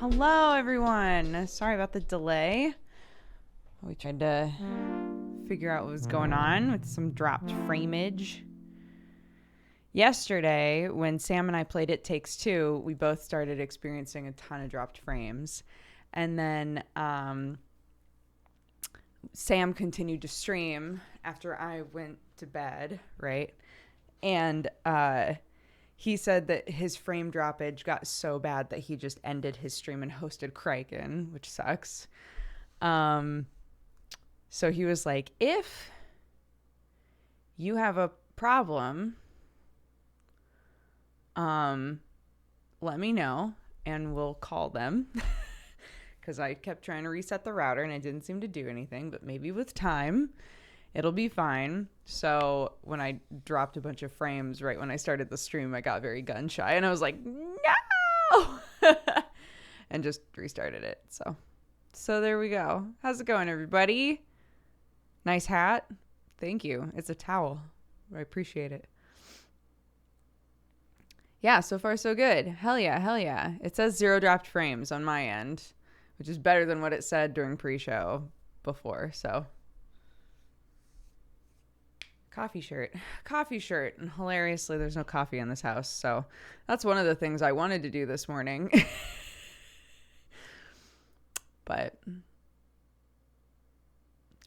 Hello, everyone. Sorry about the delay. We tried to figure out what was going on with some dropped frameage. Yesterday, when Sam and I played It Takes Two, we both started experiencing a ton of dropped frames. And then Sam continued to stream after I went to bed, right? And he said that his frame droppage got so bad that he just ended his stream and hosted Kraken, which sucks. So he was like, if you have a problem, let me know and we'll call them. Because I kept trying to reset the router and it didn't seem to do anything, but maybe with time it'll be fine. So when I dropped a bunch of frames right when I started the stream, I got very gun shy and I was like, no, and just restarted it. So there we go. How's it going, everybody? Nice hat. Thank you. It's a towel. I appreciate it. Yeah, so far so good. Hell yeah, hell yeah. It says 0 dropped frames on my end, which is better than what it said during pre-show before, so. Coffee shirt. And hilariously, there's no coffee in this house, so that's one of the things I wanted to do this morning. But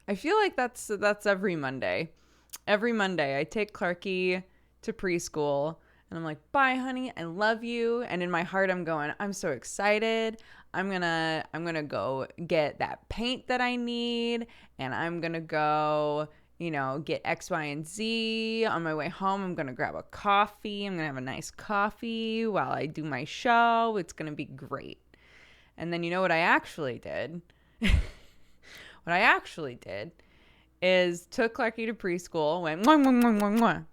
I feel like that's every Monday. Every Monday, I take Clarky to preschool, and I'm like, bye, honey, I love you. And in my heart, I'm going, I'm so excited. I'm gonna go get that paint that I need, and I'm gonna go, get X, Y, and Z. On my way home, I'm gonna grab a coffee. I'm gonna have a nice coffee while I do my show. It's gonna be great. And then you know what I actually did? What I actually did is took Clarky to preschool, went mwah, mwah, mwah, mwah, mwah,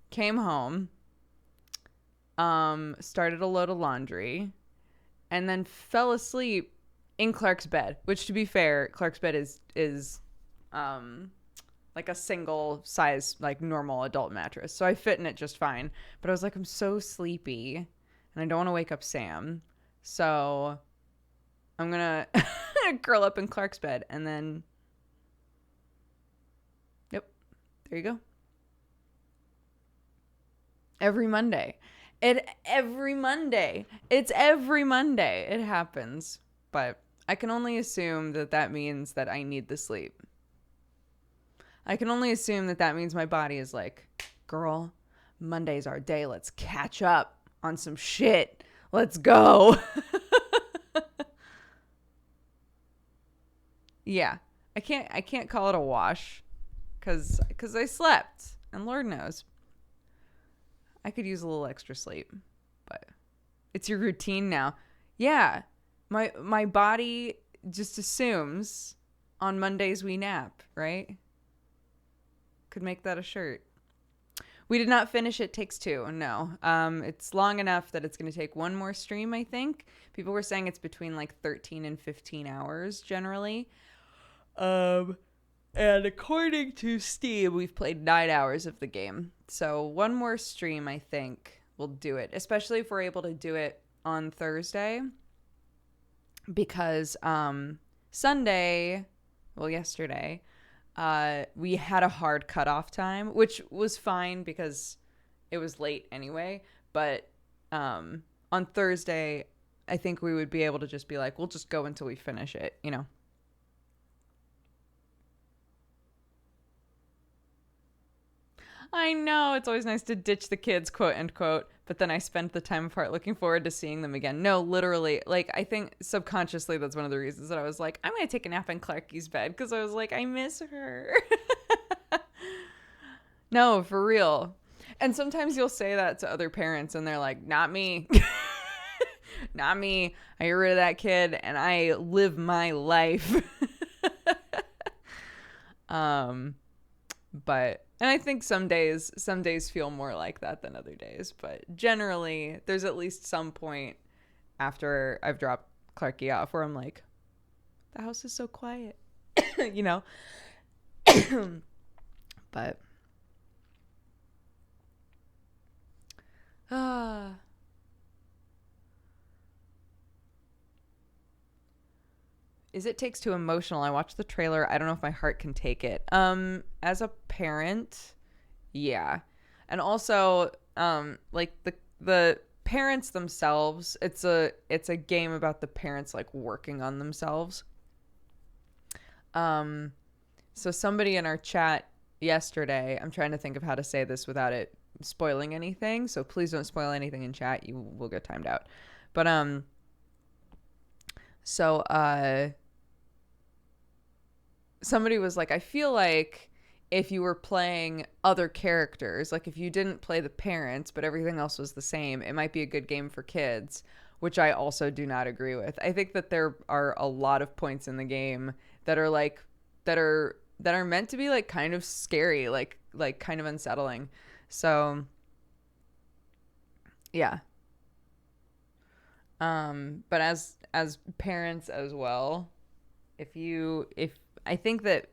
came home, started a load of laundry, and then fell asleep in Clark's bed, which, to be fair, Clark's bed is like a single size, like normal adult mattress. So I fit in it just fine. But I was like, I'm so sleepy and I don't want to wake up Sam. So I'm going to curl up in Clark's bed and then, yep, there you go. Every Monday. It's every Monday. It happens. But I can only assume that means that I need the sleep. I can only assume that means my body is like, girl, Monday's our day. Let's catch up on some shit. Let's go. Yeah. I can't call it a wash because I slept, and Lord knows I could use a little extra sleep, but it's your routine now. Yeah. My body just assumes on Mondays we nap, right? Could make that a shirt. We did not finish It Takes Two. No. It's long enough that it's going to take one more stream, I think. People were saying it's between like 13 and 15 hours generally. And according to Steam, we've played 9 hours of the game. So one more stream, I think, will do it. Especially if we're able to do it on Thursday. Because yesterday, we had a hard cutoff time, which was fine because it was late anyway. But on Thursday, I think we would be able to just be like, we'll just go until we finish it, I know, it's always nice to ditch the kids, quote unquote, but then I spent the time apart looking forward to seeing them again. No, literally, like, I think subconsciously that's one of the reasons that I was like, I'm going to take a nap in Clarky's bed, because I was like, I miss her. No, for real. And sometimes you'll say that to other parents, and they're like, not me. Not me. I get rid of that kid, and I live my life. But... And I think some days feel more like that than other days. But generally, there's at least some point after I've dropped Clarky off where I'm like, the house is so quiet, But, Is It Takes Two emotional? I watched the trailer. I don't know if my heart can take it. As a parent, yeah. And also, like the parents themselves, it's a game about the parents like working on themselves. So somebody in our chat yesterday, I'm trying to think of how to say this without it spoiling anything. So please don't spoil anything in chat. You will get timed out. But so somebody was like, I feel like if you were playing other characters, like if you didn't play the parents, but everything else was the same, it might be a good game for kids, which I also do not agree with. I think that there are a lot of points in the game that are like that are meant to be like kind of scary, like kind of unsettling. So yeah. But as parents as well, if I think that,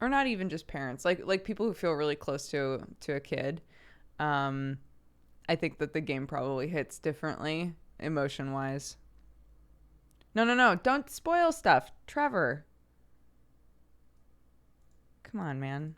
or not even just parents, like people who feel really close to a kid, um I think that the game probably hits differently emotion wise. No, no, no, don't spoil stuff, Trevor. Come on, man.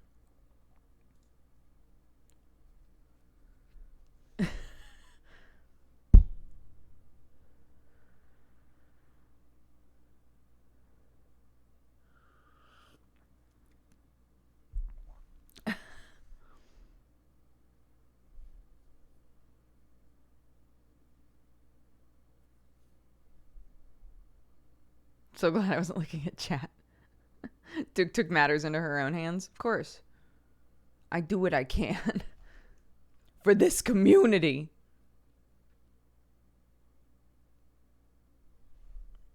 So glad I wasn't looking at chat. Duke took matters into her own hands. Of course. I do what I can for this community.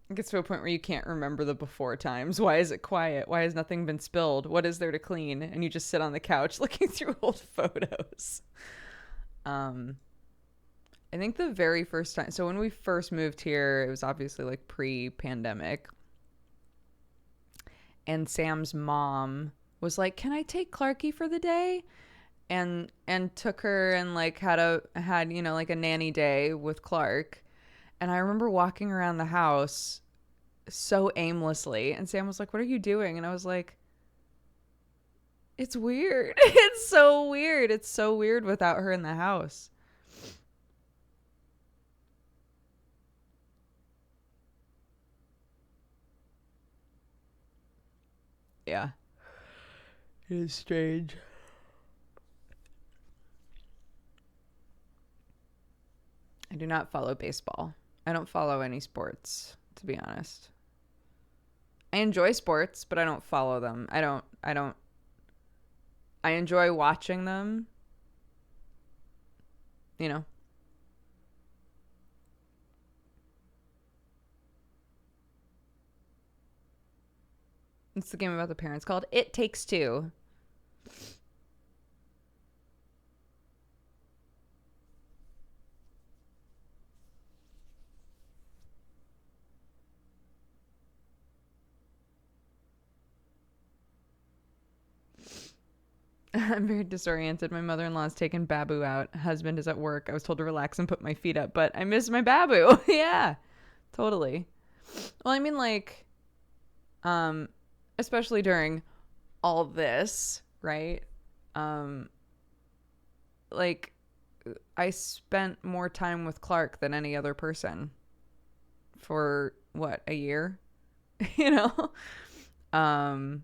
It gets to a point where you can't remember the before times. Why is it quiet? Why has nothing been spilled? What is there to clean? And you just sit on the couch looking through old photos. I think the very first time, so when we first moved here, it was obviously like pre-pandemic. And Sam's mom was like, "Can I take Clarky for the day?" And took her and like had like a nanny day with Clark. And I remember walking around the house so aimlessly, and Sam was like, "What are you doing?" And I was like, "It's weird." It's so weird. It's so weird without her in the house. Yeah. It is strange. I do not follow baseball. I don't follow any sports, to be honest. I enjoy sports, but I don't follow them. I enjoy watching them, you know. It's the game about the parents called It Takes Two. I'm very disoriented. My mother-in-law's taken Babu out. Husband is at work. I was told to relax and put my feet up, but I miss my Babu. Yeah, totally. Well, I mean, like, um, especially during all this, right? Um, like, I spent more time with Clark than any other person for what, a year? you know? Um,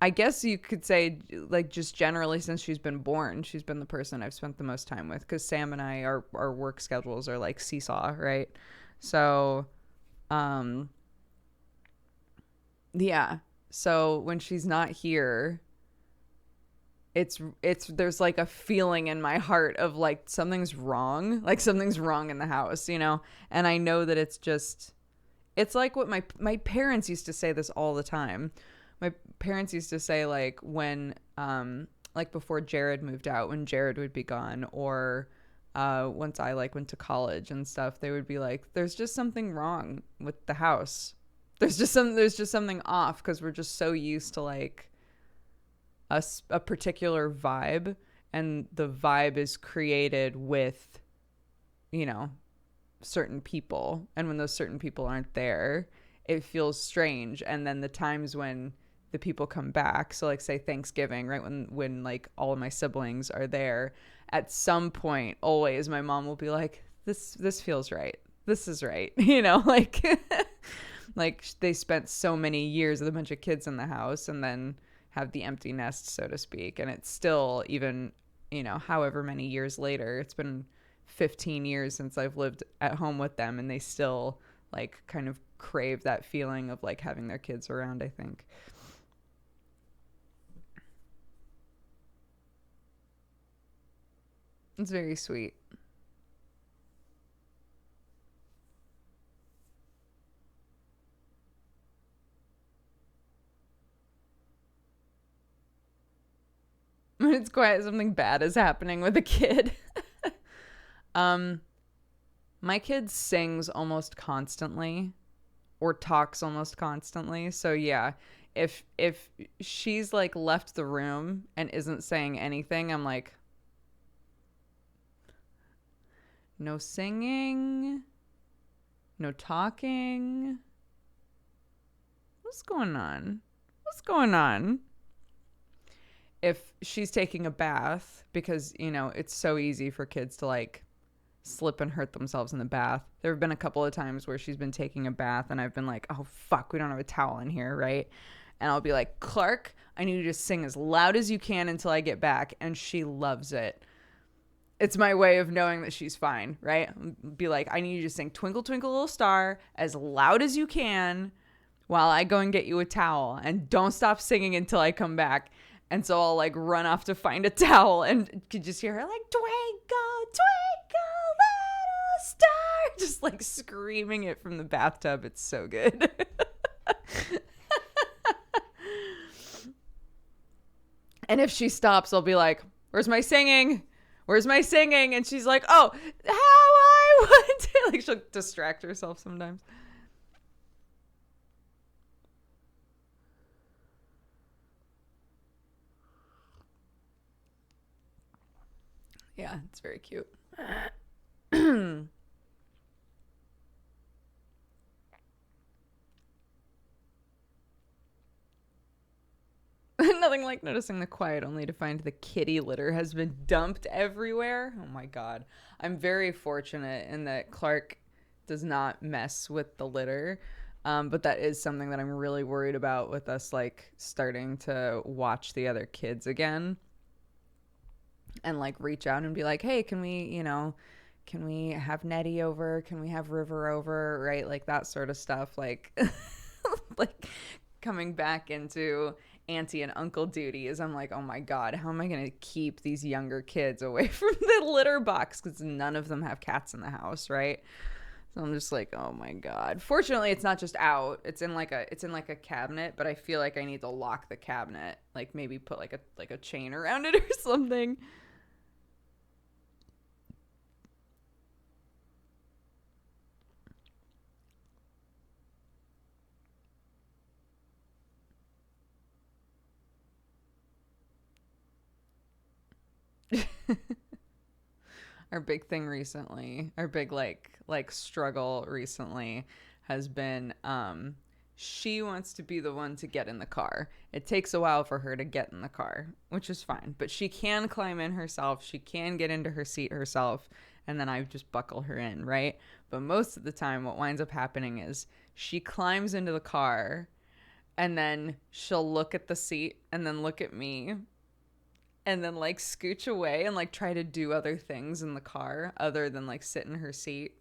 I guess you could say, like, just generally since she's been born, she's been the person I've spent the most time with, because Sam and I, our work schedules are like seesaw, right? So, um, yeah. So when she's not here, it's there's like a feeling in my heart of like something's wrong in the house, And I know that it's like what my parents used to say this all the time. My parents used to say, like, when like before Jared moved out, when Jared would be gone, or once I like went to college and stuff, they would be like, there's just something wrong with the house. There's just something off, because we're just so used to like a particular vibe, and the vibe is created with, you know, certain people, and when those certain people aren't there, it feels strange. And then the times when the people come back, so like say Thanksgiving, right, when like all of my siblings are there, at some point always my mom will be like, this feels right, this is right. Like like they spent so many years with a bunch of kids in the house and then have the empty nest, so to speak. And it's still, even however many years later, it's been 15 years since I've lived at home with them, and they still like kind of crave that feeling of like having their kids around, I think. It's very sweet. When it's quiet, something bad is happening with a kid. um my kid sings almost constantly or talks almost constantly. So yeah, if she's like left the room and isn't saying anything, I'm like, no singing, no talking. What's going on? What's going on? If she's taking a bath, because, it's so easy for kids to like slip and hurt themselves in the bath. There have been a couple of times where she's been taking a bath and I've been like, oh, fuck, we don't have a towel in here, right? And I'll be like, Clark, I need you to sing as loud as you can until I get back. And she loves it. It's my way of knowing that she's fine, right? Be like, I need you to sing Twinkle, Twinkle, Little Star as loud as you can while I go and get you a towel. And don't stop singing until I come back. And so I'll like run off to find a towel and could just hear her like, twinkle, twinkle, little star, just like screaming it from the bathtub. It's so good. And if she stops, I'll be like, where's my singing? Where's my singing? And she's like, oh, how I want to. Like she'll distract herself sometimes. Yeah, it's very cute. Nothing like noticing the quiet only to find the kitty litter has been dumped everywhere. Oh my God. I'm very fortunate in that Clark does not mess with the litter. But that is something that I'm really worried about with us like starting to watch the other kids again. And like reach out and be like, hey, can we have Nettie over? Can we have River over? Right? Like that sort of stuff. Like, like coming back into auntie and uncle duties. I'm like, oh my God, how am I going to keep these younger kids away from the litter box? Because none of them have cats in the house. Right. So I'm just like, oh my God. Fortunately, it's not just out. It's in like a cabinet, but I feel like I need to lock the cabinet. Like maybe put like a chain around it or something. Our big thing recently, our big like struggle recently has been she wants to be the one to get in the car. It takes a while for her to get in the car, which is fine, but she can climb in herself, she can get into her seat herself, and then I just buckle her in, right? But most of the time what winds up happening is she climbs into the car and then she'll look at the seat and then look at me and then like scooch away and like try to do other things in the car other than like sit in her seat.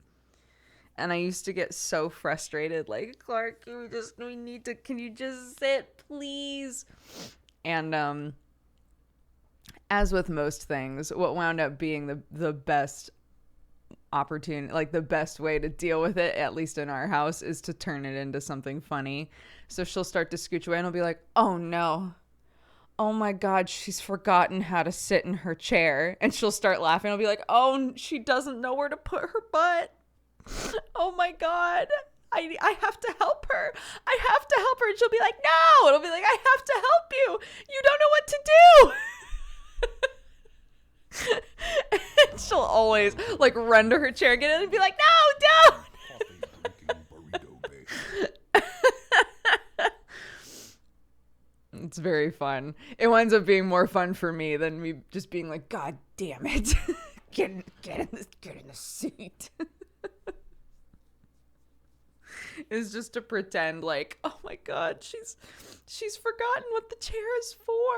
And I used to get so frustrated, like, Clark, can you just sit, please? And as with most things, what wound up being the best opportunity, like the best way to deal with it, at least in our house, is to turn it into something funny. So she'll start to scooch away and I'll be like, oh no. Oh my God, she's forgotten how to sit in her chair. And she'll start laughing. I'll be like, oh, she doesn't know where to put her butt. Oh my God. I have to help her. I have to help her. And she'll be like, no. And I'll be like, I have to help you. You don't know what to do. And she'll always like run to her chair, get in, and be like, "No, don't." It's very fun. It winds up being more fun for me than me just being like, "God damn it, get in the seat." Is just to pretend like, "Oh my God, she's forgotten what the chair is for.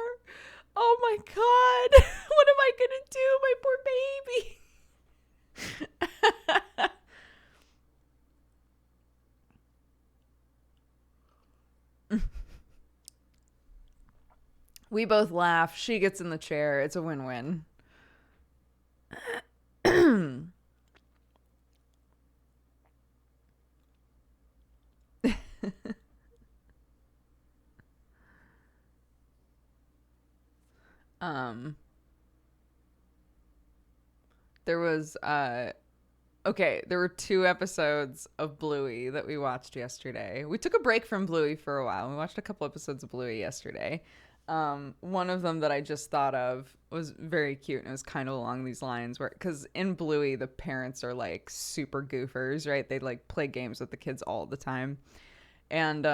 Oh my God, what am I gonna do, my poor baby?" We both laugh. She gets in the chair. It's a win-win. There was okay, there were 2 episodes of Bluey that we watched yesterday. We took a break from Bluey for a while. We watched a couple episodes of Bluey yesterday. One of them that I just thought of was very cute, and it was kind of along these lines where, because in Bluey, the parents are like super goofers, right? They like play games with the kids all the time. And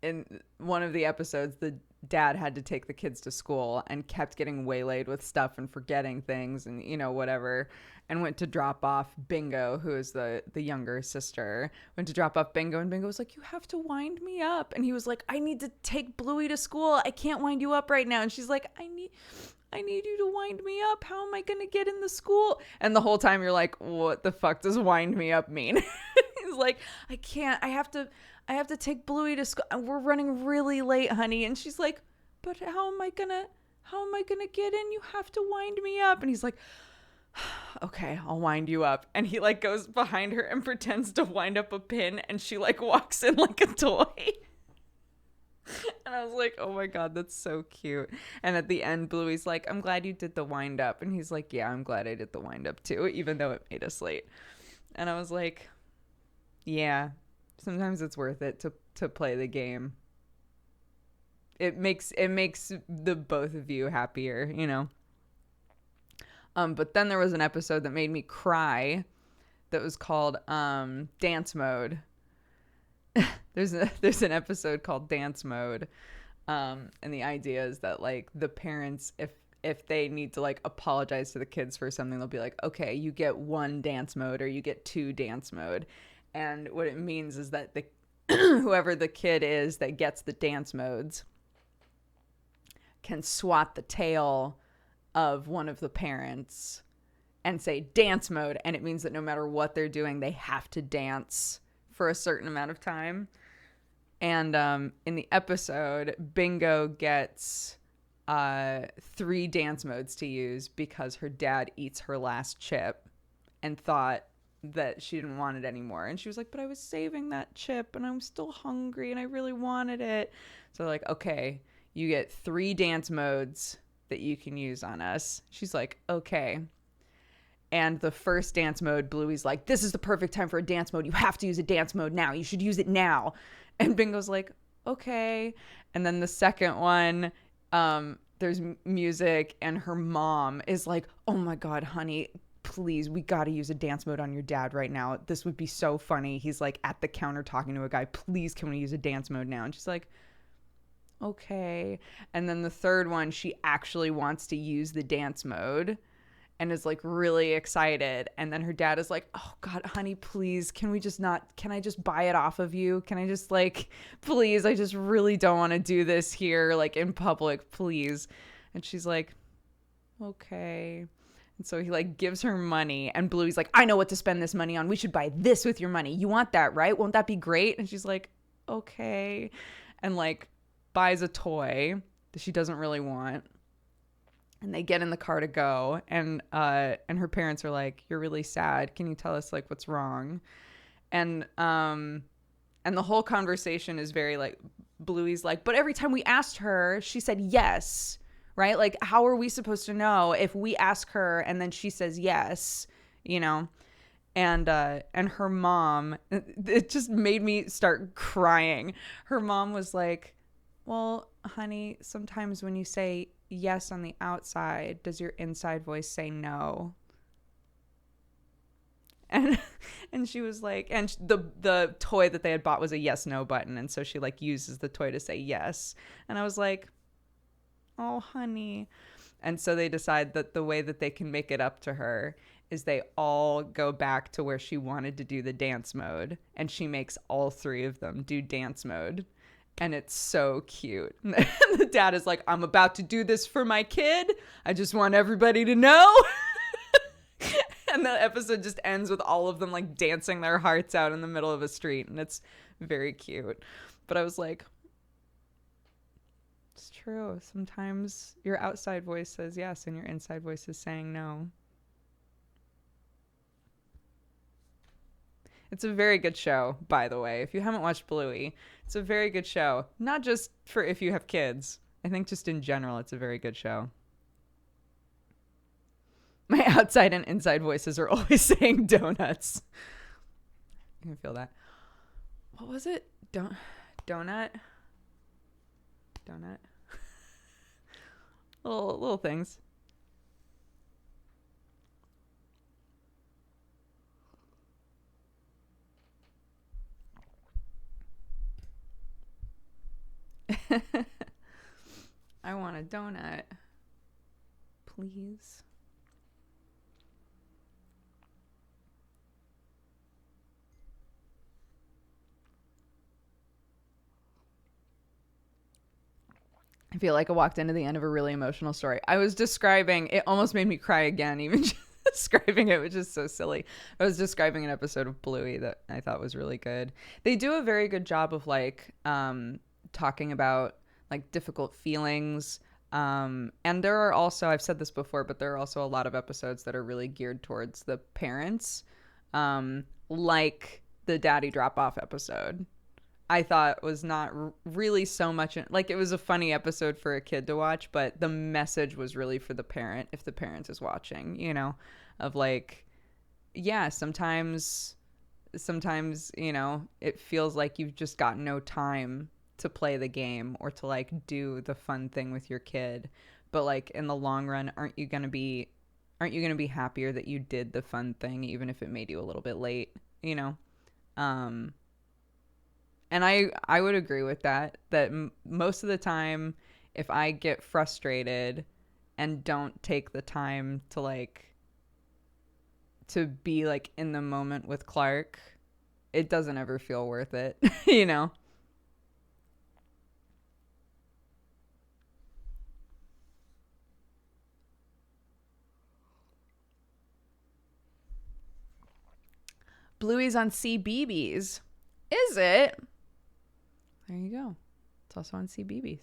in one of the episodes, the dad had to take the kids to school and kept getting waylaid with stuff and forgetting things and, you know, whatever, and went to drop off Bingo, who is the younger sister, went to drop off Bingo, and Bingo was like, "You have to wind me up." And he was like, "I need to take Bluey to school. I can't wind you up right now." And she's like, I need you to wind me up. How am I going to get in the school? And the whole time you're like, what the fuck does wind me up mean? He's like, "I can't. I have to take Bluey to school. We're running really late, honey." And she's like, "But how am I gonna get in? You have to wind me up." And he's like, "Okay, I'll wind you up." And he like goes behind her and pretends to wind up a pin, and she like walks in like a toy. And I was like, oh my God, that's so cute. And at the end, Bluey's like, "I'm glad you did the wind up." And he's like, "Yeah, I'm glad I did the wind up too, even though it made us late." And I was like, yeah, sometimes it's worth it to play the game. It makes the both of you happier, you know. But then there was an episode that made me cry that was called Dance Mode. There's an episode called Dance Mode. And the idea is that like the parents, if they need to like apologize to the kids for something, they'll be like, "Okay, you get 1 dance mode or you get 2 dance mode." And what it means is that the whoever the kid is that gets the dance modes can swat the tail of one of the parents and say dance mode, and it means that no matter what they're doing, they have to dance for a certain amount of time. And in the episode, Bingo gets 3 dance modes to use because her dad eats her last chip and thought that she didn't want it anymore. And she was like, "But I was saving that chip and I'm still hungry and I really wanted it." So like, "Okay, you get 3 dance modes that you can use on us." She's like, "Okay." And the first dance mode, Bluey's like, "This is the perfect time for a dance mode. You have to use a dance mode now. You should use it now." And Bingo's like, "Okay." And then the second one, there's music, and her mom is like, "Oh my God, honey, please, we got to use a dance mode on your dad right now. This would be so funny. He's like at the counter talking to a guy. Please, can we use a dance mode now?" And she's like, "Okay." And then the third one, she actually wants to use the dance mode and is like really excited. And then her dad is like, "Oh God, honey, please, can I just buy it off of you? Can I just like, please, I just really don't want to do this here, like in public, please." And she's like, "Okay." And so he like gives her money, and Bluey's like, "I know what to spend this money on. We should buy this with your money. You want that, right? Won't that be great?" And she's like, "Okay." And like buys a toy that she doesn't really want. And they get in the car to go, and her parents are like, "You're really sad. Can you tell us like what's wrong?" And the whole conversation is very like, Bluey's like, "But every time we asked her, she said yes, right? Like, how are we supposed to know if we ask her and then she says yes, you know?" And her mom, it just made me start crying. Her mom was like, "Well, honey, sometimes when you say yes on the outside, does your inside voice say no? And and she was like, and the toy that they had bought was a yes no button, and so she like uses the toy to say yes. And I was like, oh honey. And so they decide that the way that they can make it up to her is they all go back to where she wanted to do the dance mode, and she makes all three of them do dance mode. And it's so cute. And the dad is like, I'm about to do this for my kid. I just want everybody to know. And the episode just ends with all of them like dancing their hearts out in the middle of a street. And it's very cute. But I was like, it's true. Sometimes your outside voice says yes and your inside voice is saying no. It's a very good show, by the way. If you haven't watched Bluey, it's a very good show. Not just for if you have kids. I think just in general, it's a very good show. My outside and inside voices are always saying donuts. I can feel that. What was it? Donut? little things. I want a donut. Please. I feel like I walked into the end of a really emotional story. I was describing, it almost made me cry again, even just describing it, which is so silly. I was describing an episode of Bluey that I thought was really good. They do a very good job of like talking about like difficult feelings. And there are also, I've said this before, but there are also a lot of episodes that are really geared towards the parents, like the daddy drop-off episode. I thought was not really so much like it was a funny episode for a kid to watch, but the message was really for the parent, if the parent is watching, you know, of like, yeah, sometimes, you know, it feels like you've just got no time to play the game or to like do the fun thing with your kid. But like in the long run, aren't you going to be happier that you did the fun thing, even if it made you a little bit late, you know? And I would agree with that most of the time, if I get frustrated and don't take the time to like, to be like in the moment with Clark, it doesn't ever feel worth it, you know? Bluey's on CBeebies. Is it? There you go. It's also on CBeebies.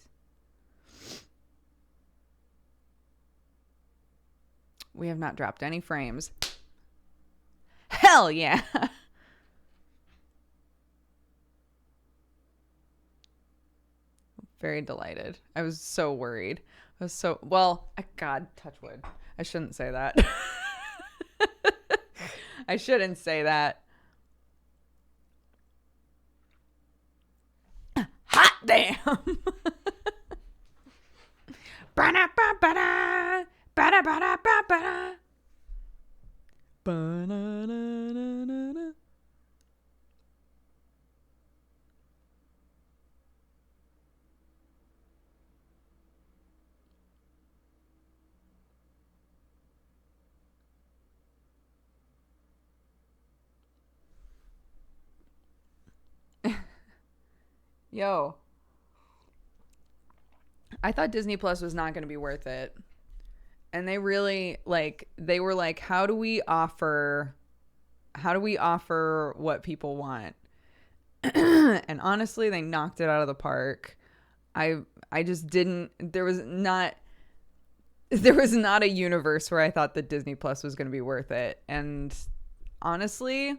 We have not dropped any frames. Hell yeah. Very delighted. I was so worried. God, touch wood. I shouldn't say that. I shouldn't say that. Hot damn. Yo, I thought Disney Plus was not going to be worth it. And they really they were like, how do we offer what people want? And honestly, they knocked it out of the park. I just didn't, there was not a universe where I thought that Disney Plus was going to be worth it. And honestly,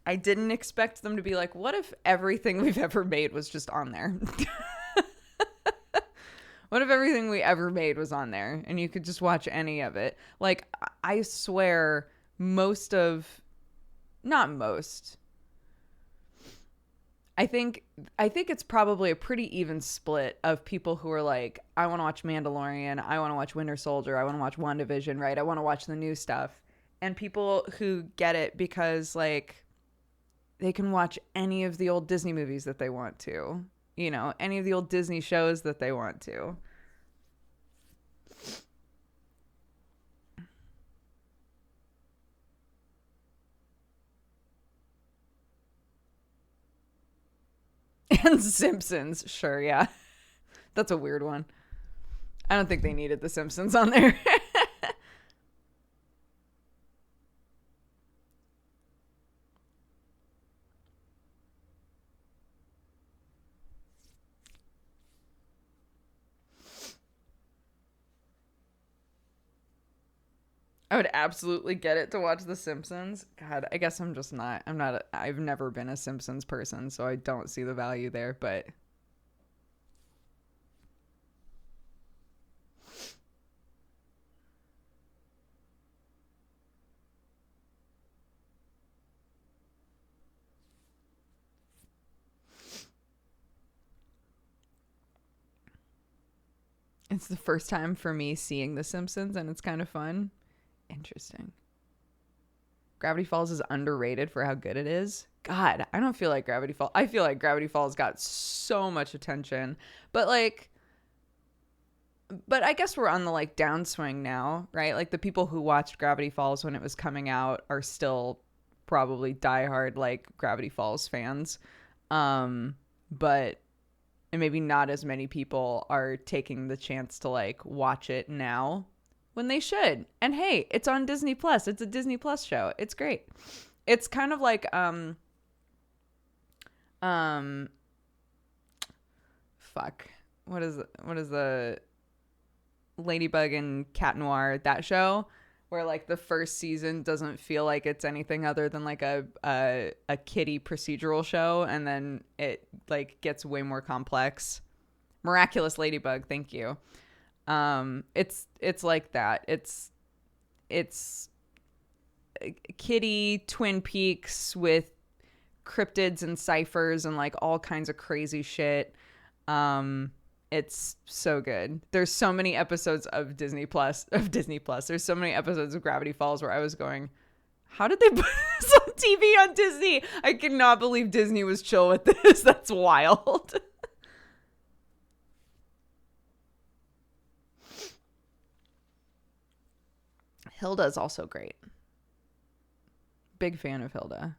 I didn't expect them to be like, what if everything we've ever made was just on there? What if everything we ever made was on there and you could just watch any of it? Like, I swear I think it's probably a pretty even split of people who are like, I want to watch Mandalorian, I want to watch Winter Soldier, I want to watch WandaVision, right? I want to watch the new stuff. And people who get it because like they can watch any of the old Disney movies that they want to, you know, any of the old Disney shows that they want to. And Simpsons, sure, yeah. That's a weird one. I don't think they needed The Simpsons on there. I would absolutely get it to watch The Simpsons. God, I guess I'm just not. I've never been a Simpsons person, so I don't see the value there, but it's the first time for me seeing The Simpsons, and it's kind of fun. Interesting. Gravity Falls is underrated for how good it is. God, I don't feel like Gravity Falls. I feel like Gravity Falls got so much attention, but I guess we're on the like downswing now, right? Like the people who watched Gravity Falls when it was coming out are still probably diehard like Gravity Falls fans. But and maybe not as many people are taking the chance to like watch it now when they should. And hey, it's on Disney Plus. It's a Disney Plus show. It's great. It's kind of like fuck. What is the Ladybug and Cat Noir, that show where like the first season doesn't feel like it's anything other than like a kiddie procedural show, and then it like gets way more complex. Miraculous Ladybug, thank you. It's like that. It's kiddie Twin Peaks with cryptids and ciphers and like all kinds of crazy shit. It's so good. There's so many episodes of Disney Plus. There's so many episodes of Gravity Falls where I was going, how did they put this on TV on Disney? I cannot believe Disney was chill with this. That's wild. Hilda's also great. Big fan of Hilda.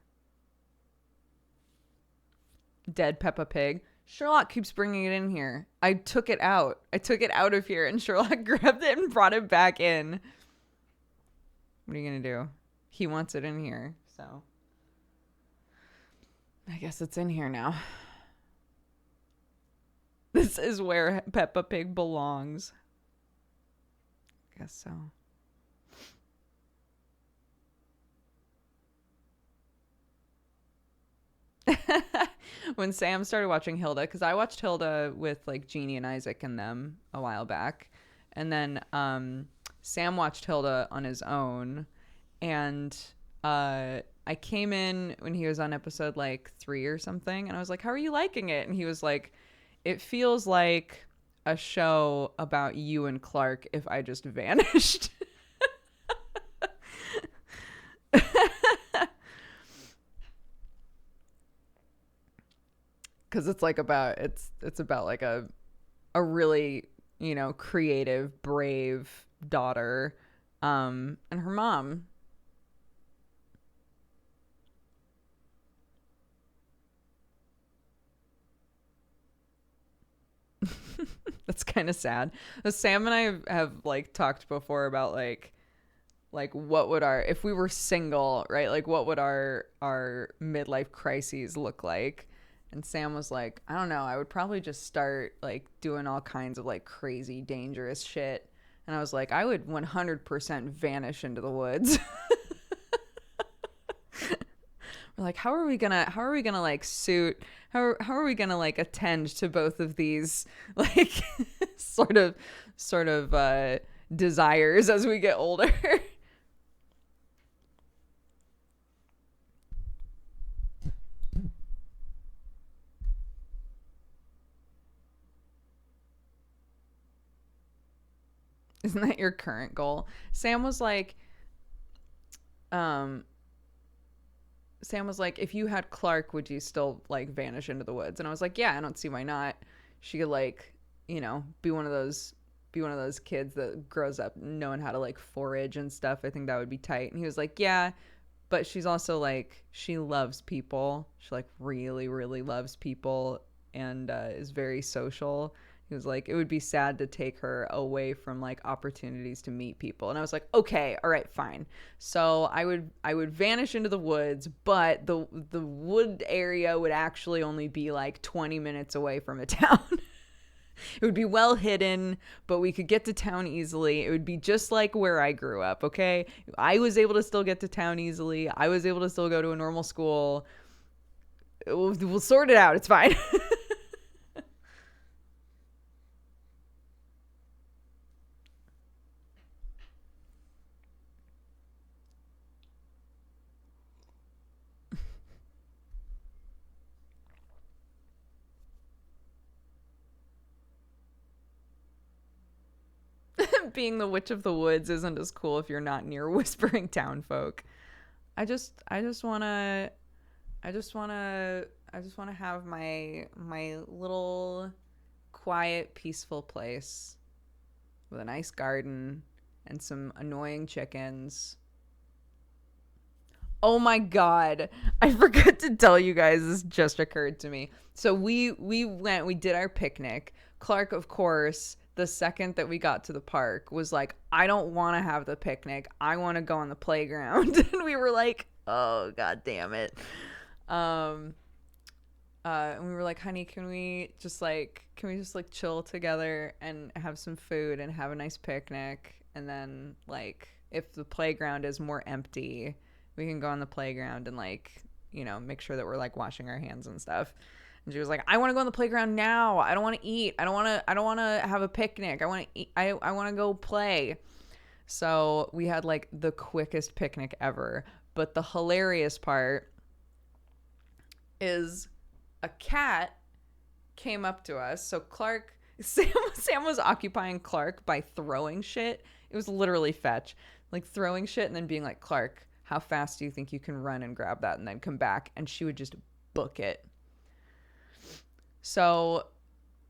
Dead Peppa Pig. Sherlock keeps bringing it in here. I took it out of here, and Sherlock grabbed it and brought it back in. What are you going to do? He wants it in here, so I guess it's in here now. This is where Peppa Pig belongs. I guess so. When Sam started watching Hilda, because I watched Hilda with like Jeannie and Isaac and them a while back, and then Sam watched Hilda on his own, and I came in when he was on episode like 3 or something, and I was like, how are you liking it? And he was like, it feels like a show about you and Clark if I just vanished. Because it's like about it's about like a really, you know, creative, brave daughter, and her mom. That's kind of sad. Sam and I have like talked before about like what would our, if we were single, right? Like what would our midlife crises look like? And Sam was like, I don't know. I would probably just start like doing all kinds of like crazy, dangerous shit. And I was like, I would 100% vanish into the woods. We're like, how are we gonna like how are we gonna like attend to both of these like sort of desires as we get older? Isn't that your current goal? Sam was like, um, Sam was like, if you had Clark, would you still like vanish into the woods? And I was like, yeah, I don't see why not. She could like, be one of those kids that grows up knowing how to like forage and stuff. I think that would be tight. And he was like, yeah, but she's also like, she loves people. She like really, really loves people and is very social. He was like, it would be sad to take her away from like opportunities to meet people. And I was like, okay, all right, fine. So I would vanish into the woods, but the wood area would actually only be like 20 minutes away from a town. It would be well hidden, but we could get to town easily. It would be just like where I grew up, okay? I was able to still get to town easily. I was able to still go to a normal school. We'll sort it out. It's fine. Being the witch of the woods isn't as cool if you're not near whispering town folk. I just want to I just want to have my little quiet, peaceful place with a nice garden and some annoying chickens. Oh my god. I forgot to tell you guys, this just occurred to me. So we did our picnic. Clark, of course, the second that we got to the park was like, I don't want to have the picnic. I want to go on the playground. And we were like, oh god damn it. Um and we were like, honey, can we just like chill together and have some food and have a nice picnic, and then like if the playground is more empty, we can go on the playground and like, make sure that we're like washing our hands and stuff. And she was like, I want to go on the playground now. I don't want to eat. I don't want to have a picnic. I want to eat. I want to go play. So we had like the quickest picnic ever. But the hilarious part is a cat came up to us. So Sam was occupying Clark by throwing shit. It was literally fetch, like throwing shit and then being like, Clark, how fast do you think you can run and grab that and then come back? And she would just book it. So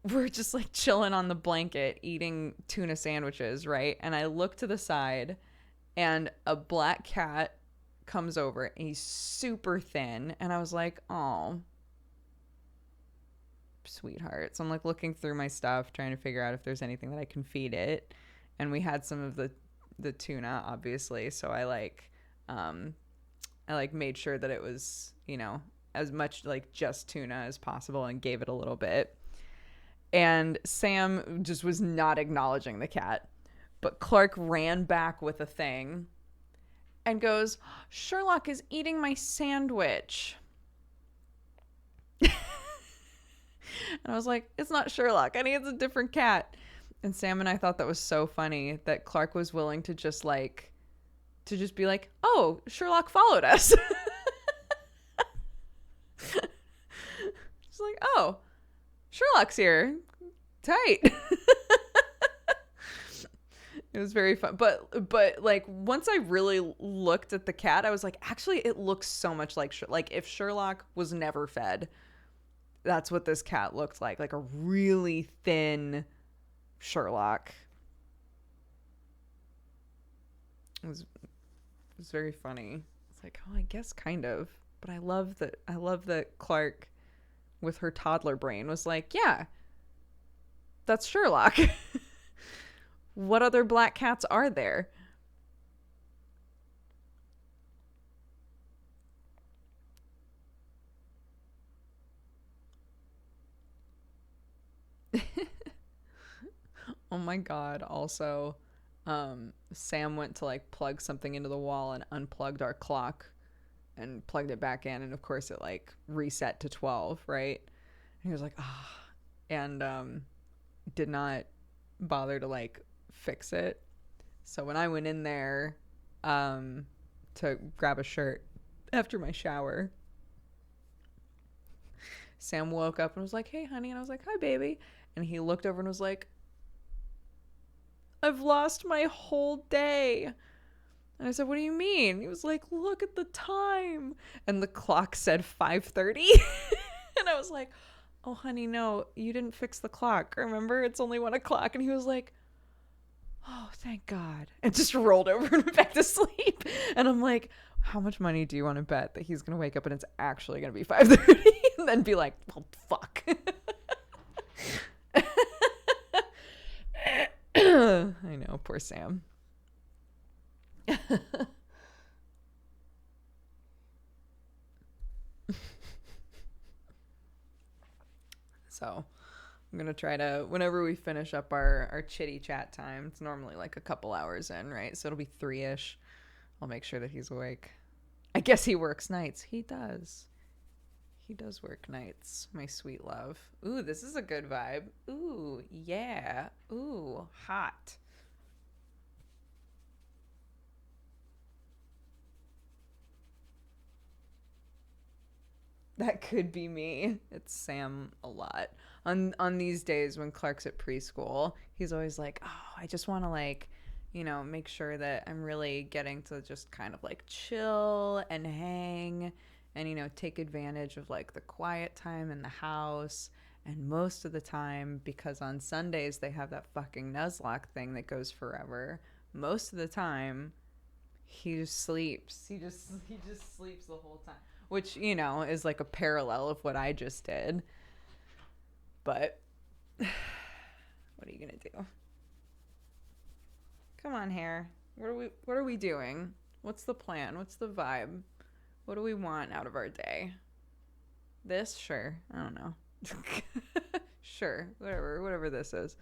we're just like chilling on the blanket eating tuna sandwiches, right? And I look to the side and a black cat comes over and he's super thin. And I was like, oh, sweetheart. So I'm like looking through my stuff, trying to figure out if there's anything that I can feed it. And we had some of the tuna, obviously. So I like made sure that it was, as much like just tuna as possible and gave it a little bit. And Sam just was not acknowledging the cat. But Clark ran back with a thing and goes, Sherlock is eating my sandwich. And I was like, it's not Sherlock. I think it's a different cat. And Sam and I thought that was so funny that Clark was willing to just be like, oh, Sherlock followed us. She's like, oh, Sherlock's here. Tight. It was very fun. But like once I really looked at the cat, I was like, actually, it looks so much like if Sherlock was never fed, that's what this cat looked like a really thin Sherlock. It was very funny. It's like, oh, I guess kind of. But I love that Clark with her toddler brain was like, yeah, that's Sherlock. What other black cats are there? Oh my god. Also, Sam went to like plug something into the wall and unplugged our clock and plugged it back in, and of course it like reset to 12, right? And he was like, ah, and did not bother to like fix it. So when I went in there to grab a shirt after my shower, Sam woke up and was like, hey honey, and I was like, hi baby, and he looked over and was like, I've lost my whole day. And I said, what do you mean? He was like, look at the time. And the clock said 5:30. And I was like, oh, honey, no, you didn't fix the clock. Remember, it's only 1 o'clock. And he was like, oh, thank God. And just rolled over and went back to sleep. And I'm like, how much money do you want to bet that he's going to wake up and it's actually going to be 5:30 and then be like, well, fuck. I know, poor Sam. So I'm going to try to, whenever we finish up our chitty chat time, it's normally like a couple hours in, right? So it'll be 3-ish. I'll make sure that he's awake. I guess he works nights. He does. He does work nights, my sweet love. Ooh, this is a good vibe. Ooh, yeah. Ooh, hot. That could be me. It's Sam a lot. On these days when Clark's at preschool, he's always like, oh, I just want to like, make sure that I'm really getting to just kind of like chill and hang and, take advantage of like the quiet time in the house. And most of the time, because on Sundays they have that fucking Nuzlocke thing that goes forever, most of the time he just sleeps. He just sleeps the whole time. Which, is like a parallel of what I just did. But what are you going to do? Come on, hair. What are we doing? What's the plan? What's the vibe? What do we want out of our day? This? Sure. I don't know. Sure. Whatever this is.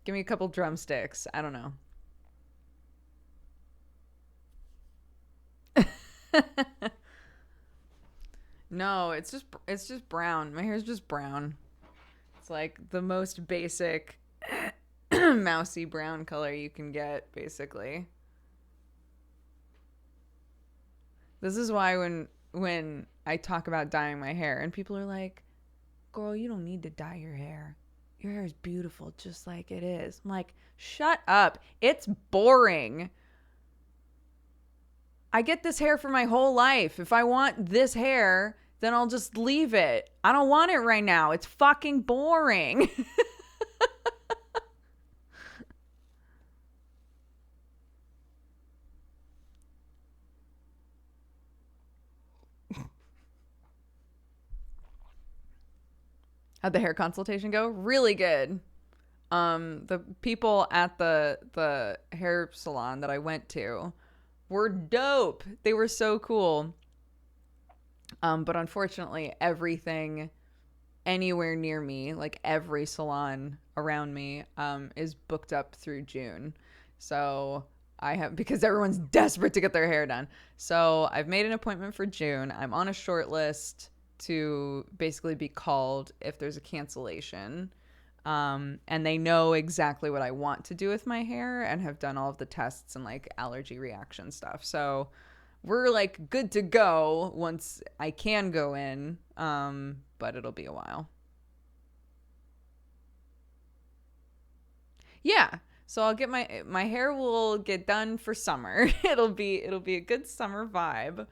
Give me a couple drumsticks. I don't know. No, it's just brown. My hair's just brown. It's like the most basic mousy brown color you can get, basically. This is why when I talk about dyeing my hair and people are like, girl, you don't need to dye your hair. Your hair is beautiful just like it is. I'm like, shut up. It's boring. I get this hair for my whole life. If I want this hair, then I'll just leave it. I don't want it right now. It's fucking boring. How'd the hair consultation go? Really good. The people at the hair salon that I went to were dope. They were so cool. But unfortunately, everything anywhere near me, like every salon around me, is booked up through June. So because everyone's desperate to get their hair done. So I've made an appointment for June. I'm on a short list to basically be called if there's a cancellation. And they know exactly what I want to do with my hair and have done all of the tests and like allergy reaction stuff. So we're like good to go once I can go in. But it'll be a while. Yeah. So I'll get my hair will get done for summer. It'll be a good summer vibe.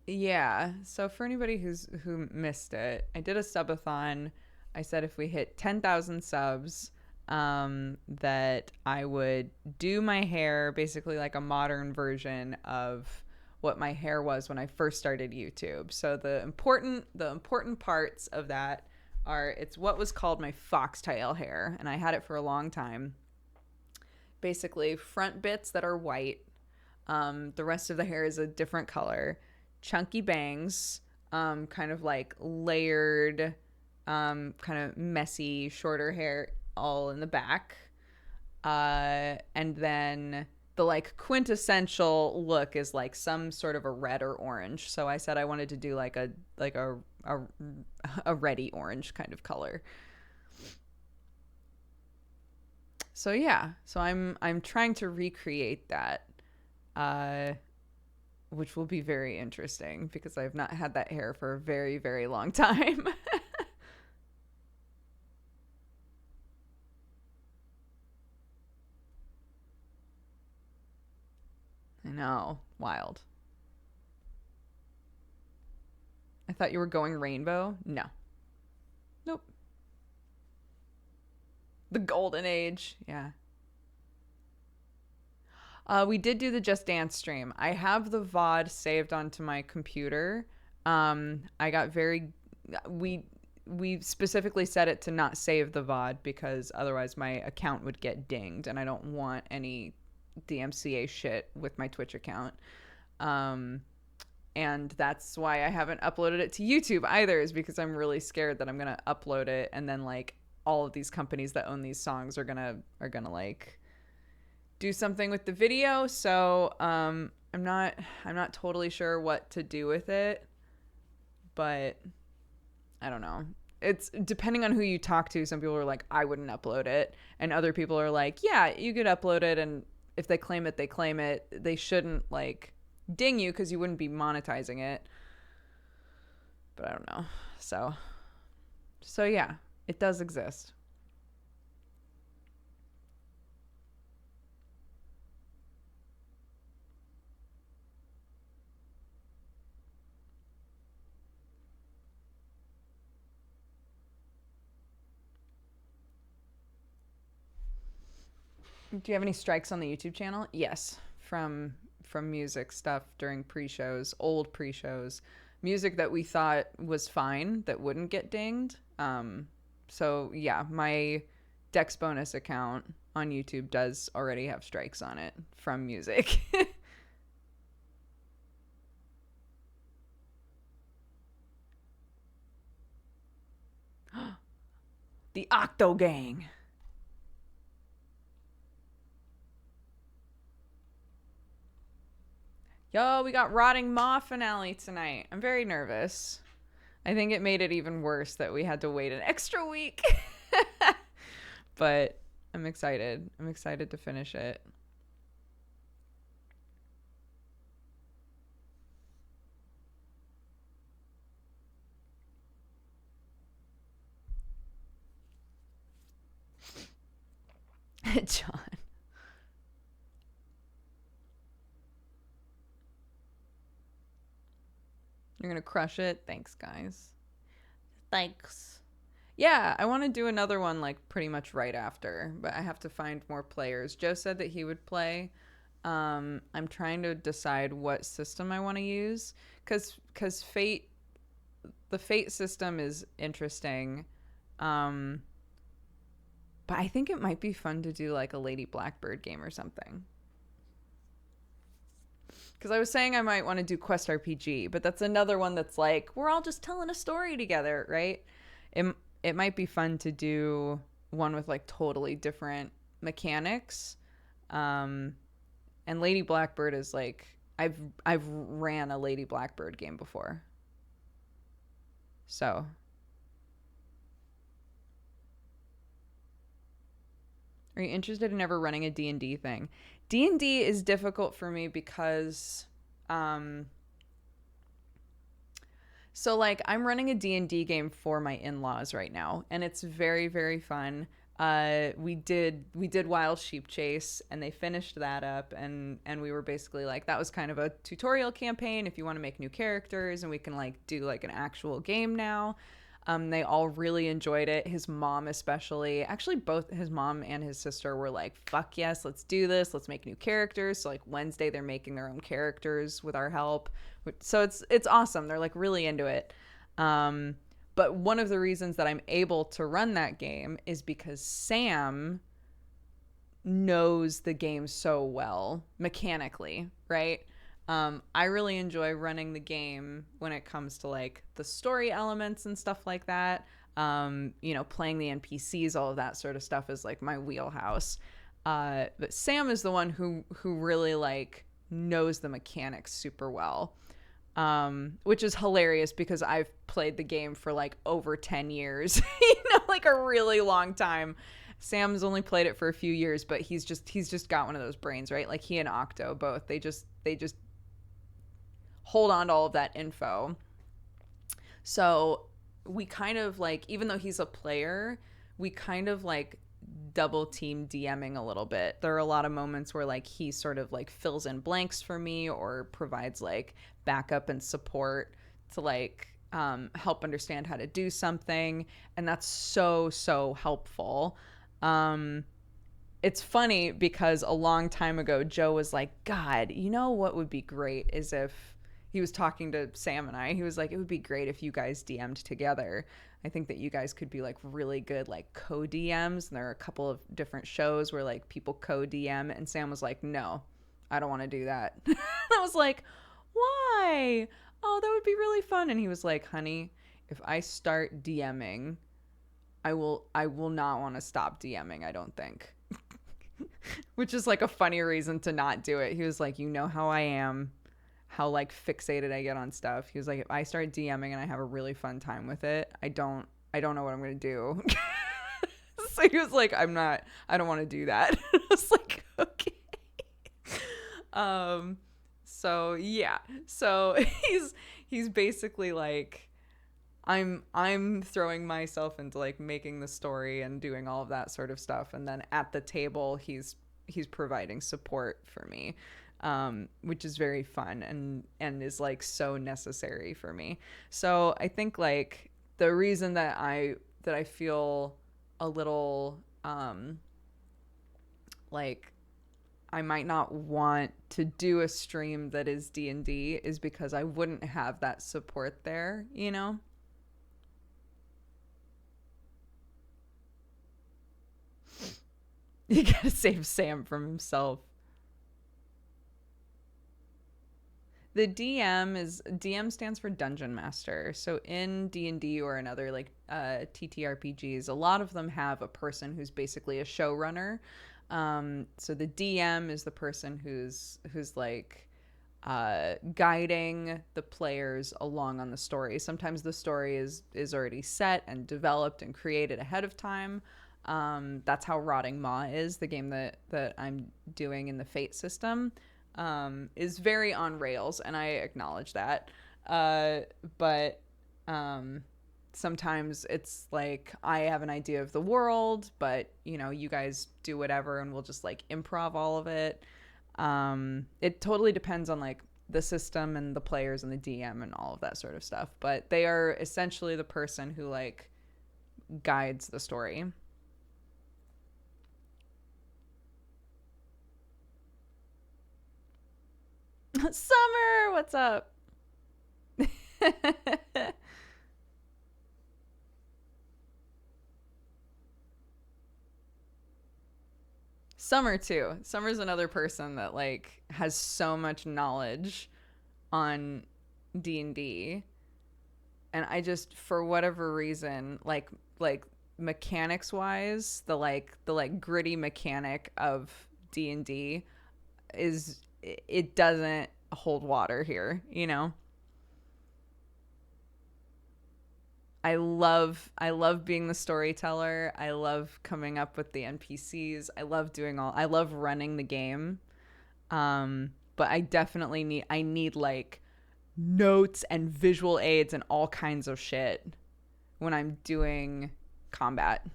Yeah. So for anybody who missed it, I did a subathon. I said if we hit 10,000 subs, that I would do my hair basically like a modern version of what my hair was when I first started YouTube. So the important parts of that are it's what was called my foxtail hair, and I had it for a long time. Basically, front bits that are white. The rest of the hair is a different color. Chunky bangs, kind of like layered, kind of messy, shorter hair all in the back. And then the like quintessential look is like some sort of a red or orange. So I said I wanted to do like a reddy orange kind of color. So yeah, so I'm trying to recreate that, uh, which will be very interesting because I've not had that hair for a very, very long time. I know, wild. I thought you were going rainbow. No, nope. The golden age. Yeah. We did do the Just Dance stream. I have the VOD saved onto my computer. I got very we we specifically set it to not save the VOD because otherwise my account would get dinged, and I don't want any DMCA shit with my Twitch account. Um, and that's why I haven't uploaded it to YouTube either, is because I'm really scared that I'm gonna upload it and then like all of these companies that own these songs are gonna like do something with the video. So I'm not totally sure what to do with it, but I don't know. It's depending on who you talk to. Some people are like, I wouldn't upload it, and other people are like, yeah, you could upload it, and if they claim it, they claim it. They shouldn't like ding you because you wouldn't be monetizing it. But I don't know. So yeah, it does exist. Do you have any strikes on the YouTube channel? Yes, from music stuff during pre-shows, old pre-shows, music that we thought was fine that wouldn't get dinged. So yeah, my Dexbonus account on YouTube does already have strikes on it from music. The Octo Gang. Yo, we got Rotting Maw finale tonight. I'm very nervous. I think it made it even worse that we had to wait an extra week. But I'm excited. I'm excited to finish it. John. You're going to crush it. Thanks, guys. Thanks. Yeah, I want to do another one like pretty much right after, but I have to find more players. Joe said that he would play. I'm trying to decide what system I want to use cuz the Fate system is interesting. Um, but I think it might be fun to do like a Lady Blackbird game or something. Because I was saying I might want to do Quest RPG, but that's another one that's like, we're all just telling a story together, right? It, it might be fun to do one with like totally different mechanics. Um, and Lady Blackbird is like, I've ran a Lady Blackbird game before. So, are you interested in ever running a D&D thing? D&D is difficult for me because um so like I'm running a D&D game for my in-laws right now, and it's very, very fun. We did Wild Sheep Chase, and they finished that up, and we were basically like, that was kind of a tutorial campaign if you want to make new characters, and we can like do like an actual game now. They all really enjoyed it. His mom especially. Actually, both his mom and his sister were like, fuck yes, let's do this. Let's make new characters. So like Wednesday they're making their own characters with our help. So it's awesome. They're like really into it. But one of the reasons that I'm able to run that game is because Sam knows the game so well mechanically, right? I really enjoy running the game when it comes to like the story elements and stuff like that. Playing the NPCs, all of that sort of stuff is like my wheelhouse. But Sam is the one who really like knows the mechanics super well. Which is hilarious because I've played the game for like over 10 years, like a really long time. Sam's only played it for a few years, but he's just got one of those brains, right? Like he and Octo both, they just hold on to all of that info. So we kind of like, even though he's a player, we kind of like double team DMing a little bit. There are a lot of moments where like he sort of like fills in blanks for me or provides like backup and support to like help understand how to do something, and that's so helpful. It's funny because a long time ago Joe was like, God, you know what would be great is if he was talking to Sam and I, he was like, it would be great if you guys DM'd together. I think that you guys could be like really good like co-DMs, and there are a couple of different shows where like people co-DM, and Sam was like, no, I don't want to do that. I was like, why? Oh, that would be really fun. And he was like, honey, if I start DMing, I will not want to stop DMing, I don't think. Which is like a funny reason to not do it. He was like, you know how I am, how like fixated I get on stuff. He was like, if I start DMing and I have a really fun time with it, I don't know what I'm going to do. So he was like, I don't want to do that. I was like, okay. So yeah. So he's basically like, I'm throwing myself into like making the story and doing all of that sort of stuff, and then at the table he's providing support for me, which is very fun and is like so necessary for me. So I think like the reason that I feel a little like I might not want to do a stream that is D&D is because I wouldn't have that support there, you know? You gotta save Sam from himself. The DM stands for Dungeon Master. So in D&D or in other like TTRPGs, a lot of them have a person who's basically a showrunner. So the DM is the person who's like guiding the players along on the story. Sometimes the story is already set and developed and created ahead of time. That's how Rotting Maw is, the game that I'm doing in the Fate system. Is very on rails, and I acknowledge that. But sometimes it's like I have an idea of the world, but you know, you guys do whatever, and we'll just like improv all of it. It totally depends on like the system and the players and the DM and all of that sort of stuff. But they are essentially the person who like guides the story. Summer, what's up? Summer too. Summer's another person that like has so much knowledge on D&D, and I just, for whatever reason, like mechanics wise, the gritty mechanic of D&D is, it doesn't hold water here, you know? I love being the storyteller. I love coming up with the NPCs. I love running the game. But I definitely need like notes and visual aids and all kinds of shit when I'm doing combat.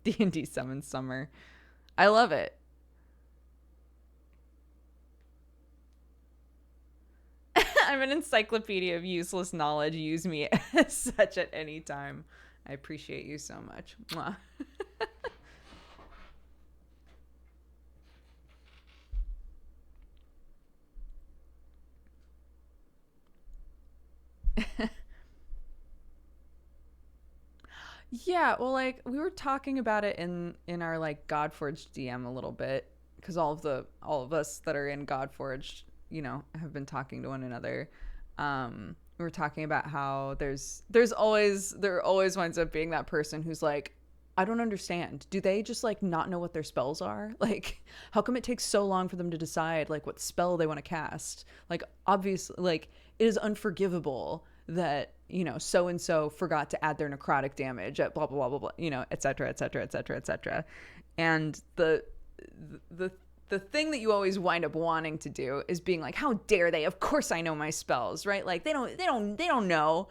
D&D summons Summer. I love it. I'm an encyclopedia of useless knowledge. Use me as such at any time. I appreciate you so much. Mwah. Yeah, well, like we were talking about it in our like Godforged DM a little bit, because all of us that are in Godforged, you know, have been talking to one another. We were talking about how there always winds up being that person who's like, I don't understand. Do they just like not know what their spells are? Like, how come it takes so long for them to decide like what spell they want to cast? Like, obviously, like it is unforgivable that, you know, so and so forgot to add their necrotic damage at blah blah blah blah blah, you know, et cetera, et cetera, et cetera, et cetera. And the thing that you always wind up wanting to do is being like, how dare they? Of course I know my spells, right? Like they don't know.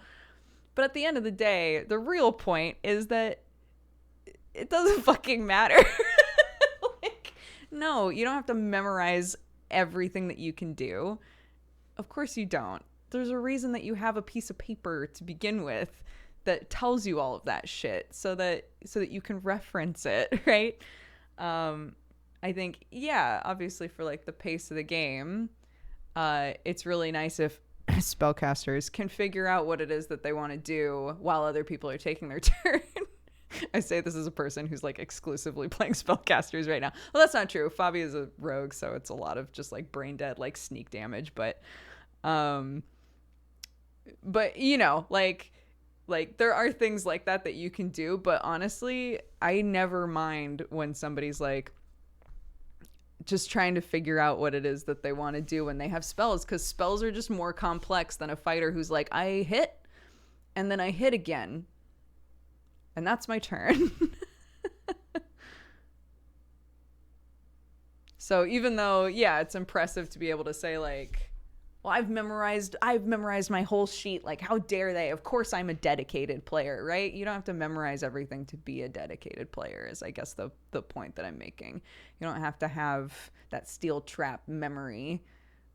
But at the end of the day, the real point is that it doesn't fucking matter. Like, no, you don't have to memorize everything that you can do. Of course you don't. There's a reason that you have a piece of paper to begin with that tells you all of that shit so that you can reference it, right? I think, yeah, obviously for like the pace of the game, it's really nice if spellcasters can figure out what it is that they want to do while other people are taking their turn. I say this as a person who's like exclusively playing spellcasters right now. Well, that's not true. Fabi is a rogue, so it's a lot of just like brain dead, like sneak damage. But you know, like there are things like that you can do. But honestly, I never mind when somebody's like just trying to figure out what it is that they want to do when they have spells, because spells are just more complex than a fighter who's like, I hit and then I hit again. And that's my turn. So even though, yeah, it's impressive to be able to say like, well, I've memorized my whole sheet. Like, how dare they? Of course I'm a dedicated player, right? You don't have to memorize everything to be a dedicated player is, I guess, the point that I'm making. You don't have to have that steel trap memory.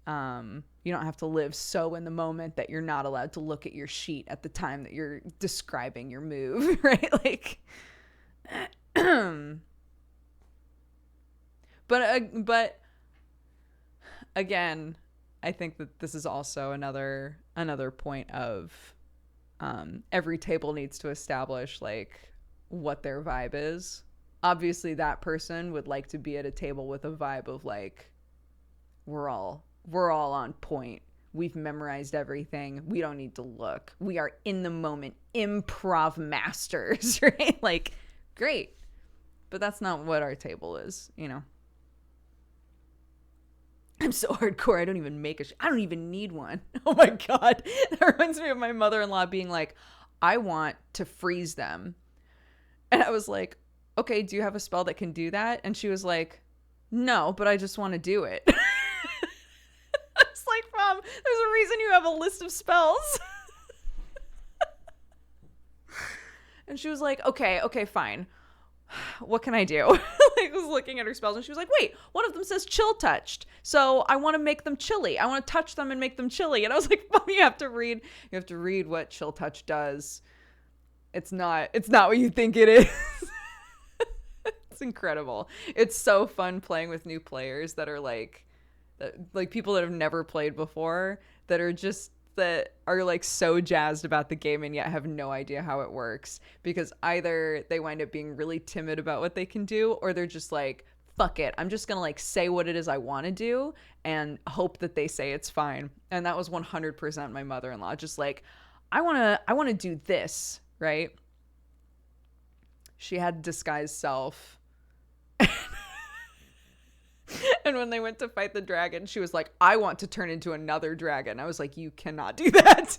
You don't have to live so in the moment that you're not allowed to look at your sheet at the time that you're describing your move, right? Like, but again, I think that this is also another point of every table needs to establish like what their vibe is. Obviously, that person would like to be at a table with a vibe of like, we're all on point. We've memorized everything. We don't need to look. We are in the moment improv masters, right? Like, great. But that's not what our table is, you know? I'm so hardcore. I don't even need one. Oh my God. That reminds me of my mother-in-law being like, I want to freeze them. And I was like, okay, do you have a spell that can do that? And she was like, no, but I just want to do it. It's like, Mom, there's a reason you have a list of spells. And she was like, okay, fine. What can I do? Like, I was looking at her spells and she was like, wait, one of them says chill touched. So I want to make them chilly. I want to touch them and make them chilly. And I was like, Mom, you have to read what chill touch does. It's not what you think it is. It's incredible. It's so fun playing with new players that are like people that have never played before that are like so jazzed about the game and yet have no idea how it works, because either they wind up being really timid about what they can do, or they're just like, fuck it, I'm just gonna like say what it is I want to do and hope that they say it's fine. And that was 100% my mother-in-law, just like, I want to do this, right? She had disguised self. And when they went to fight the dragon, she was like, I want to turn into another dragon. I was like, you cannot do that.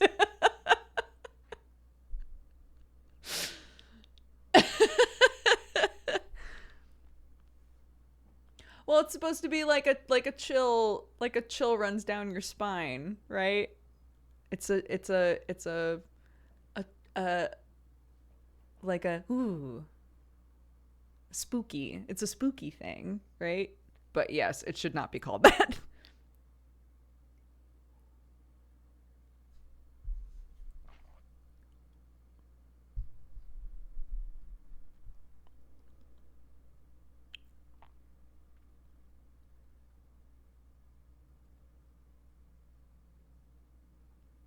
Well, it's supposed to be like a chill runs down your spine, right? It's a like a spooky. It's a spooky thing, right? But yes, it should not be called that.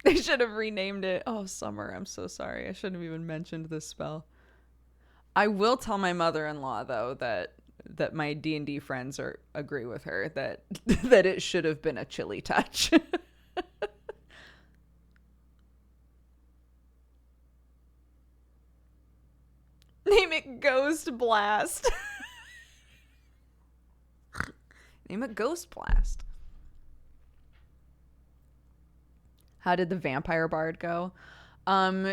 They should have renamed it. Oh, Summer, I'm so sorry. I shouldn't have even mentioned this spell. I will tell my mother-in-law, though, that my D&D friends agree with her that that it should have been a chilly touch. Name it Ghost Blast. Name it Ghost Blast. How did the vampire bard go?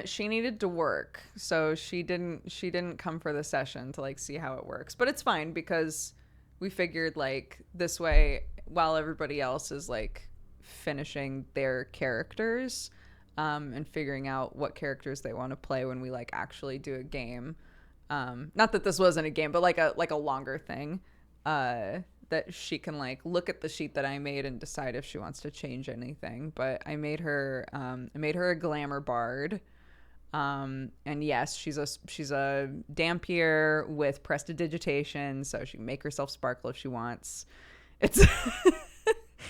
She needed to work, so she didn't come for the session to like see how it works. But it's fine because we figured like this way, while everybody else is like finishing their characters, and figuring out what characters they want to play when we like actually do a game. Not that this wasn't a game, but like a longer thing. That she can like look at the sheet that I made and decide if she wants to change anything. But I made her a glamour bard. And yes, she's a Dampier with prestidigitation, so she can make herself sparkle if she wants. It's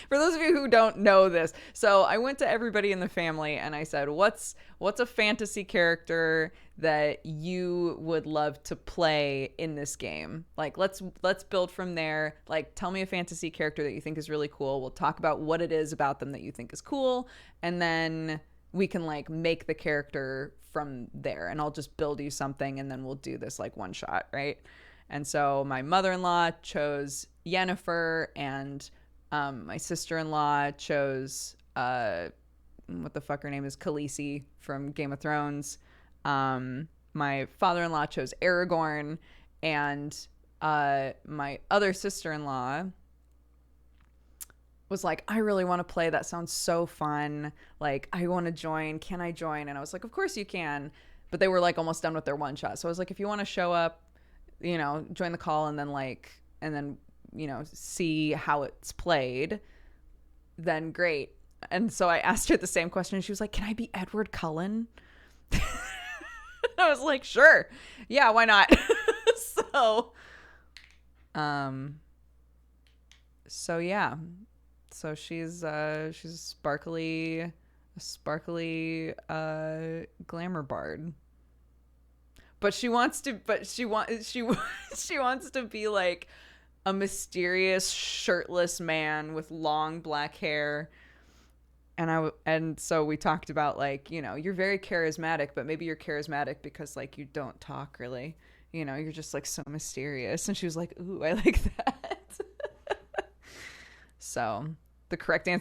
for those of you who don't know this. So I went to everybody in the family and I said, what's a fantasy character that you would love to play in this game? Like, let's build from there. Like, tell me a fantasy character that you think is really cool. We'll talk about what it is about them that you think is cool. And then we can like make the character from there, and I'll just build you something and then we'll do this like one shot. Right. And so my mother-in-law chose Yennefer, and my sister-in-law chose what the fuck her name is, Khaleesi from Game of Thrones. My father-in-law chose Aragorn, and my other sister-in-law was like, I really want to play. That sounds so fun. Like, I want to join. Can I join? And I was like, of course you can. But they were like almost done with their one shot. So I was like, if you want to show up, you know, join the call and then you know, see how it's played, then great. And so I asked her the same question, and she was like, can I be Edward Cullen? I was like, sure. Yeah, why not? So yeah. So she's a sparkly glamour bard. But she wants to be like a mysterious shirtless man with long black hair. And so we talked about like, you know, you're very charismatic, but maybe you're charismatic because like you don't talk really, you know, you're just like so mysterious. And she was like, ooh, I like that. So the correct answer